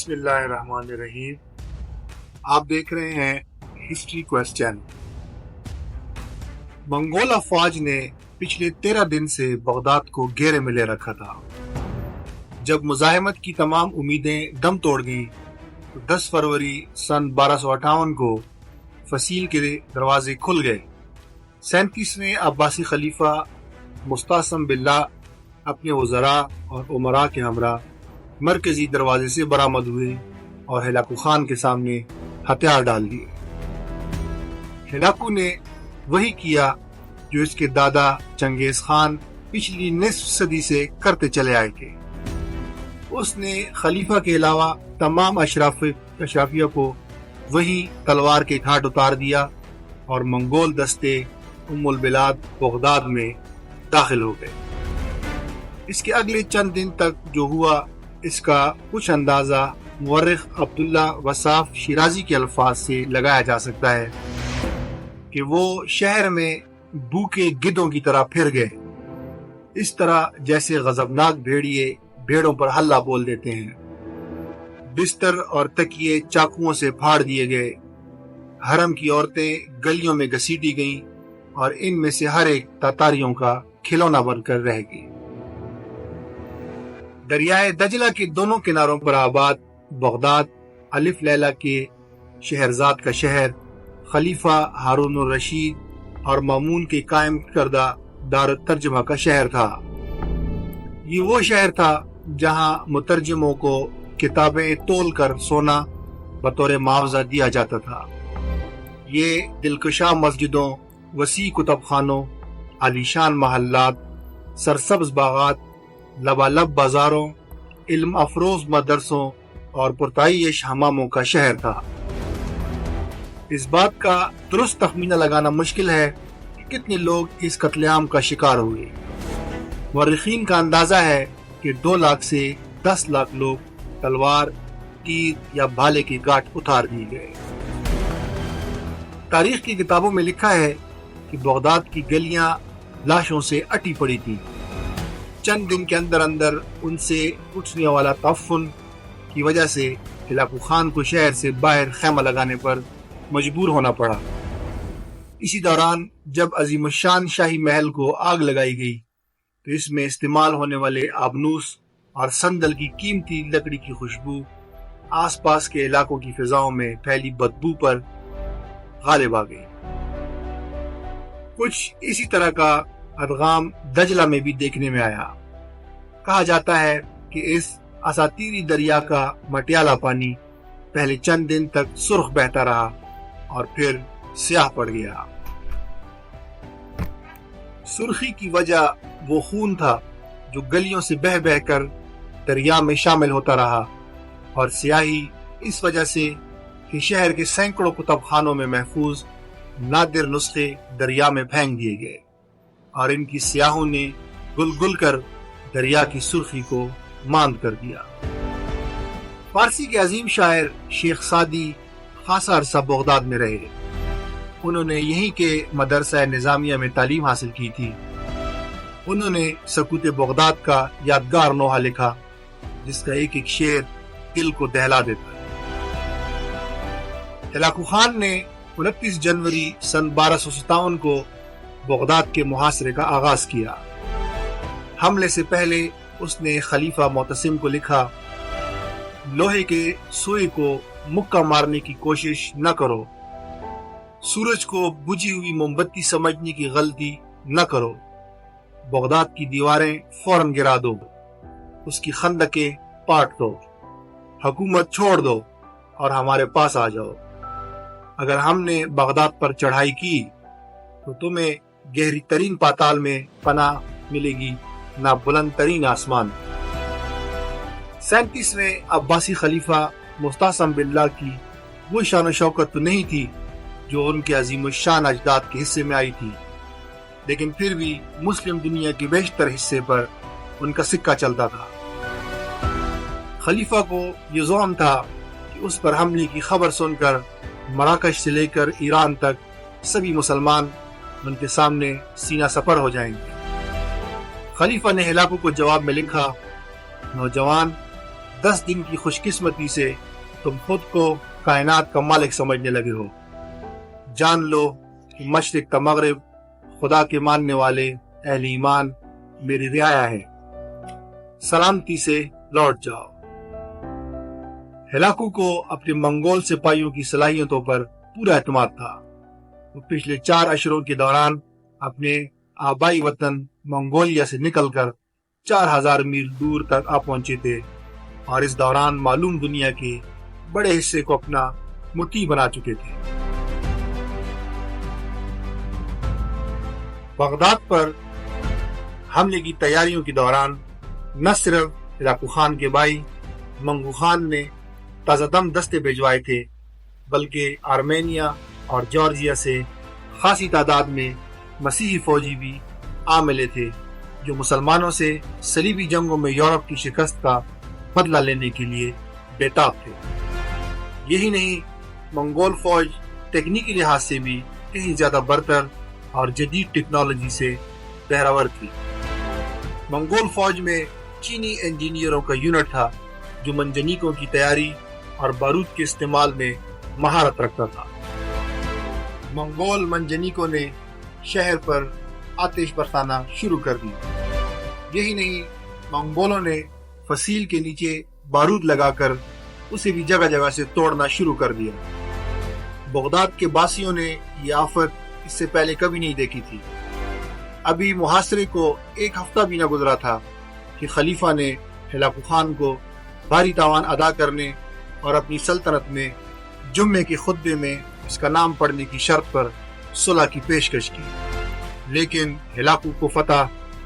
بسم اللہ الرحمن الرحیم۔ آپ دیکھ رہے ہیں ہسٹری کویسچن۔ منگول افواج نے پچھلے 13 دن سے بغداد کو گھیرے میں لے رکھا تھا۔ جب مزاحمت کی تمام امیدیں دم توڑ گئیں تو 10 فروری سن 1258 کو فصیل کے دروازے کھل گئے۔ 37ویں عباسی خلیفہ مستعصم باللہ اپنے وزراء اور امراء کے ہمراہ مرکزی دروازے سے برآمد ہوئے اور ہلاکو خان کے سامنے ہتھیار ڈال دیے۔ ہلاکو نے وہی کیا جو اس کے دادا چنگیز خان پچھلی نصف صدی سے کرتے چلے آئے تھے۔ اس نے خلیفہ کے علاوہ تمام اشرافیہ کو وہی تلوار کے گھاٹ اتار دیا اور منگول دستے ام البلاد بغداد میں داخل ہو گئے۔ اس کے اگلے چند دن تک جو ہوا اس کا کچھ اندازہ مورخ عبداللہ وصاف شیرازی کے الفاظ سے لگایا جا سکتا ہے کہ وہ شہر میں بھوکے گدھوں کی طرح پھر گئے، اس طرح جیسے غضبناک بھیڑیے بھیڑوں پر ہلہ بول دیتے ہیں۔ بستر اور تکیے چاقوؤں سے پھاڑ دیے گئے، حرم کی عورتیں گلیوں میں گھسیٹی گئیں اور ان میں سے ہر ایک تاتاریوں کا کھلونا بن کر رہ گئی۔ دریائے دجلہ کے دونوں کناروں پر آباد بغداد الف لیلہ کے شہرزاد کا شہر، خلیفہ ہارون الرشید اور مامون کے قائم کردہ دار الترجمہ کا شہر تھا۔ یہ وہ شہر تھا جہاں مترجموں کو کتابیں تول کر سونا بطور معاوضہ دیا جاتا تھا۔ یہ دلکشا مسجدوں، وسیع کتب خانوں، عالیشان محلات، سرسبز باغات، لبالب بازاروں، علم افروز مدرسوں اور پرتعیش حماموں کا شہر تھا۔ اس بات کا درست تخمینہ لگانا مشکل ہے کہ کتنے لوگ اس قتل عام کا شکار ہوئے۔ مورخین کا اندازہ ہے کہ 2 لاکھ سے 10 لاکھ لوگ تلوار، تیر یا بھالے کے گھاٹ اتار دیے گئے۔ تاریخ کی کتابوں میں لکھا ہے کہ بغداد کی گلیاں لاشوں سے اٹی پڑی تھیں۔ چند دن کے اندر ان سے اٹھنے والا تعفن کی وجہ سے ہلاکو خان کو شہر سے باہر خیمہ لگانے پر مجبور ہونا پڑا۔ اسی دوران جب عظیم الشان شاہی محل کو آگ لگائی گئی تو اس میں استعمال ہونے والے آبنوس اور صندل کی قیمتی لکڑی کی خوشبو آس پاس کے علاقوں کی فضاؤں میں پھیلی بدبو پر غالب آ گئی۔ کچھ اسی طرح کا ادغام دجلہ میں بھی دیکھنے میں آیا۔ کہا جاتا ہے کہ اس اساطیری دریا کا مٹیالہ پانی پہلے چند دن تک سرخ بہتا رہا اور پھر سیاہ پڑ گیا۔ سرخی کی وجہ وہ خون تھا جو گلیوں سے بہہ بہہ کر دریا میں شامل ہوتا رہا، اور سیاہی اس وجہ سے کہ شہر کے سینکڑوں کتب خانوں میں محفوظ نادر نسخے دریا میں پھینک دیے گئے اور ان کی سیاہوں نے گل گل کر دریا کی سرخی کو ماند کر دیا۔ فارسی کے عظیم شاعر شیخ سعدی خاصا عرصہ بغداد میں رہے۔ انہوں نے یہیں کے مدرسہ نظامیہ میں تعلیم حاصل کی تھی۔ انہوں نے سکوت بغداد کا یادگار نوحہ لکھا جس کا ایک ایک شعر دل کو دہلا دیتا ہے۔ ہلاکو خان نے 29 جنوری سن 1257 کو بغداد کے محاصرے کا آغاز کیا۔ حملے سے پہلے اس نے خلیفہ معتصم کو لکھا، لوہے کے سوئی کو مکہ مارنے کی کوشش نہ کرو، سورج کو بجھی ہوئی موم بتی سمجھنے کی غلطی نہ کرو، بغداد کی دیواریں فوراً گرا دو، اس کی خندقیں پاٹ دو، حکومت چھوڑ دو اور ہمارے پاس آ جاؤ۔ اگر ہم نے بغداد پر چڑھائی کی تو تمہیں گہری ترین پاتال میں پناہ ملے گی، نہ بلند ترین آسمان۔ 37ویں عباسی خلیفہ مستعصم باللہ کی وہ شان و شوکت تو نہیں تھی جو ان کے عظیم الشان اجداد کے حصے میں آئی تھی، لیکن پھر بھی مسلم دنیا کے بیشتر حصے پر ان کا سکہ چلتا تھا۔ خلیفہ کو یہ ذہن تھا کہ اس پر حملے کی خبر سن کر مراکش سے لے کر ایران تک سبھی مسلمان ان کے سامنے سینہ سپر ہو جائیں گے۔ خلیفہ نے ہلاکو کو جواب میں لکھا، نوجوان، 10 دن کی خوش قسمتی سے تم خود کو کائنات کا مالک سمجھنے لگے ہو۔ جان لو کہ مشرق تا مغرب خدا کے ماننے والے اہل ایمان میری رعایا ہے، سلامتی سے لوٹ جاؤ۔ ہلاکو کو اپنے منگول سپاہیوں کی صلاحیتوں پر پورا اعتماد تھا۔ وہ پچھلے 4 اشروں کے دوران اپنے آبائی وطن منگولیا سے نکل کر 4000 میل دور تک آ پہنچے تھے، اور اس دوران معلوم دنیا کے بڑے حصے کو اپنا مطیع بنا چکے تھے۔ بغداد پر حملے کی تیاریوں کے دوران نہ صرف ہلاکو خان کے بھائی منگو خان نے تازہ دم دستے بھیجوائے تھے، بلکہ آرمینیا اور جارجیا سے خاصی تعداد میں مسیحی فوجی بھی آ ملے تھے، جو مسلمانوں سے صلیبی جنگوں میں یورپ کی شکست کا بدلہ لینے کے لیے بےتاب تھے۔ یہی نہیں، منگول فوج تکنیکی لحاظ سے بھی کہیں زیادہ برتر اور جدید ٹیکنالوجی سے بہرور تھی۔ منگول فوج میں چینی انجینئروں کا یونٹ تھا جو منجنیقوں کی تیاری اور بارود کے استعمال میں مہارت رکھتا تھا۔ منگول منجنیقوں نے شہر پر آتش برسانا شروع کر دی۔ یہی نہیں، منگولوں نے فصیل کے نیچے بارود لگا کر اسے بھی جگہ جگہ سے توڑنا شروع کر دیا۔ بغداد کے باسیوں نے یہ آفت اس سے پہلے کبھی نہیں دیکھی تھی۔ ابھی محاصرے کو 1 ہفتہ بھی نہ گزرا تھا کہ خلیفہ نے ہلاکو خان کو بھاری تاوان ادا کرنے اور اپنی سلطنت میں جمعے کے خطبے میں اس کا نام پڑھنے کی شرط پر صلح کی پیشکش کی، لیکن ہلاکو کو فتح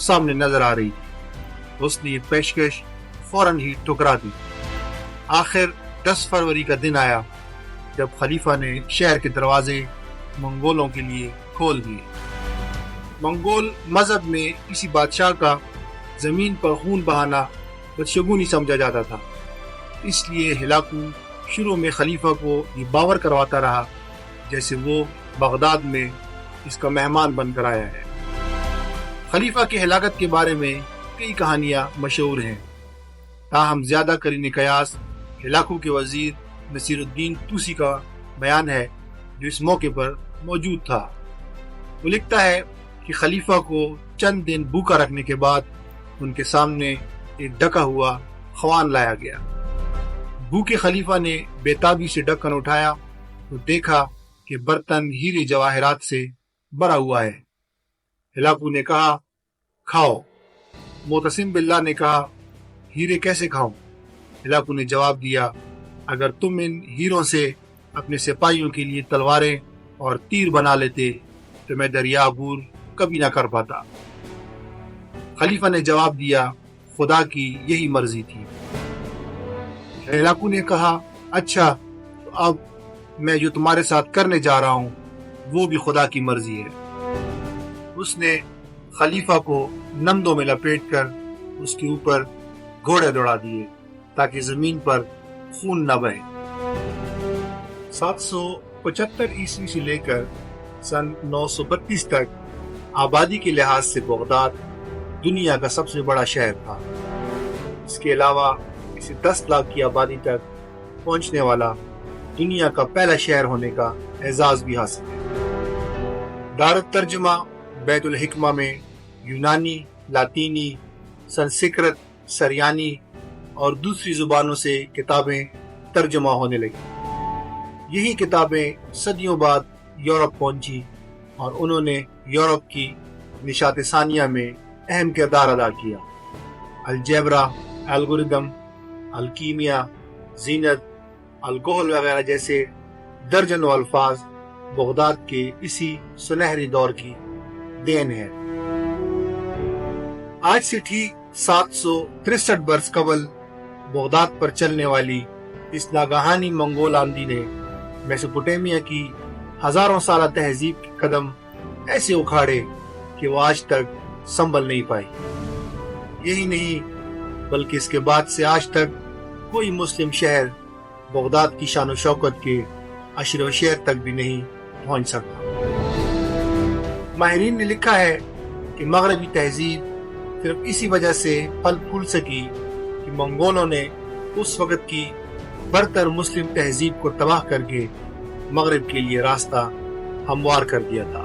سامنے نظر آ رہی تھی۔ اس نے یہ پیشکش فوراً ہی ٹھکرا دی۔ آخر 10 فروری کا دن آیا جب خلیفہ نے شہر کے دروازے منگولوں کے لیے کھول دیے۔ منگول مذہب میں کسی بادشاہ کا زمین پر خون بہانا بدشگونی سمجھا جاتا تھا، اس لیے ہلاکو شروع میں خلیفہ کو یہ باور کرواتا رہا جیسے وہ بغداد میں اس کا مہمان بن کر آیا ہے۔ خلیفہ کی ہلاکت کے بارے میں کئی کہانیاں مشہور ہیں، تاہم زیادہ قرین قیاس ہلاکو کے وزیر نصیر الدین توسی کا بیان ہے، جو اس موقع پر موجود تھا۔ وہ لکھتا ہے کہ خلیفہ کو چند دن بھوکا رکھنے کے بعد ان کے سامنے ایک ڈھکا ہوا خوان لایا گیا۔ بھوکے خلیفہ نے بے تابی سے ڈھکن اٹھایا تو دیکھا کہ برتن ہیرے جواہرات سے بھرا ہوا ہے۔ ہلاکو نے کہا، کھاؤ۔ معتصم باللہ نے کہا، ہیرے کیسے کھاؤں؟ ہلاکو نے جواب دیا، اگر تم ان ہیروں سے اپنے سپاہیوں کے لیے تلواریں اور تیر بنا لیتے تو میں دریا عبور کبھی نہ کر پاتا۔ خلیفہ نے جواب دیا، خدا کی یہی مرضی تھی۔ ہلاکو نے کہا، اچھا تو اب میں جو تمہارے ساتھ کرنے جا رہا ہوں وہ بھی خدا کی مرضی ہے۔ اس نے خلیفہ کو نمدوں میں لپیٹ کر اس کے اوپر گھوڑے دوڑا دیے تاکہ زمین پر خون نہ بہے۔ 775 عیسوی سے لے کر سن 932 تک آبادی کے لحاظ سے بغداد دنیا کا سب سے بڑا شہر تھا۔ اس کے علاوہ اسے 10 لاکھ کی آبادی تک پہنچنے والا دنیا کا پہلا شہر ہونے کا اعزاز بھی حاصل ہے۔ دار الترجمہ بیت الحکمہ میں یونانی، لاطینی، سنسکرت، سریانی اور دوسری زبانوں سے کتابیں ترجمہ ہونے لگیں۔ یہی کتابیں صدیوں بعد یورپ پہنچی اور انہوں نے یورپ کی نشاط ثانیہ میں اہم کردار ادا کیا۔ الجبرا، الگوریدم، الکیمیا، زینت، الکحل وغیرہ جیسے درجنوں الفاظ بغداد کے اسی سنہری دور کی دین ہے۔ آج سے ٹھیک 763 برس قبل بغداد پر چلنے والی اس ناگہانی منگول آندھی نے میسوپوٹیمیا کی ہزاروں سالہ تہذیب کے قدم ایسے اکھاڑے کہ وہ آج تک سنبھل نہیں پائی۔ یہی نہیں بلکہ اس کے بعد سے آج تک کوئی مسلم شہر بغداد کی شان و شوکت کے عشر و شعر تک بھی نہیں پہنچ سکا۔ ماہرین نے لکھا ہے کہ مغربی تہذیب صرف اسی وجہ سے پھل پھول سکی کہ منگولوں نے اس وقت کی برتر مسلم تہذیب کو تباہ کر کے مغرب کے لیے راستہ ہموار کر دیا تھا۔